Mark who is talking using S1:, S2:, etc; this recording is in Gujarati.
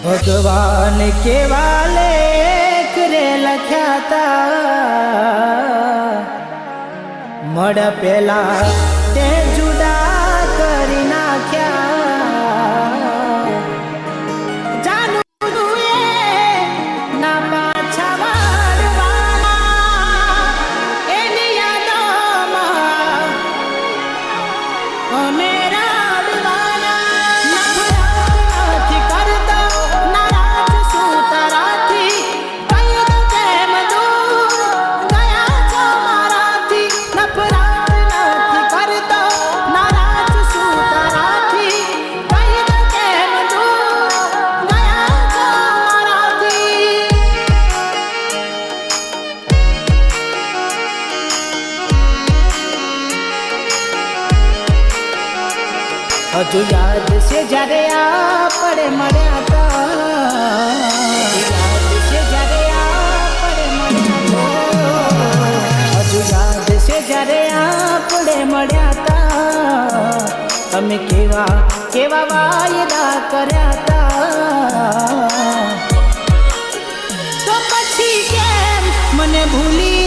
S1: ભગવાન કેવા લેખ રે લખ્યા તા મળ પેલા તે જુદા કરી નાખ્યા જાનું એ ના પાછા વાળવાના એની યાદોમાં અમે હજુ યાદ છે જ્યારે આપણે મળ્યા હતા હજુ યાદ છે જ્યારે આપણે મળ્યા હતા તમે કેવા કેવા વાયદા કર્યા હતા તો પછી કેમ મને ભૂલી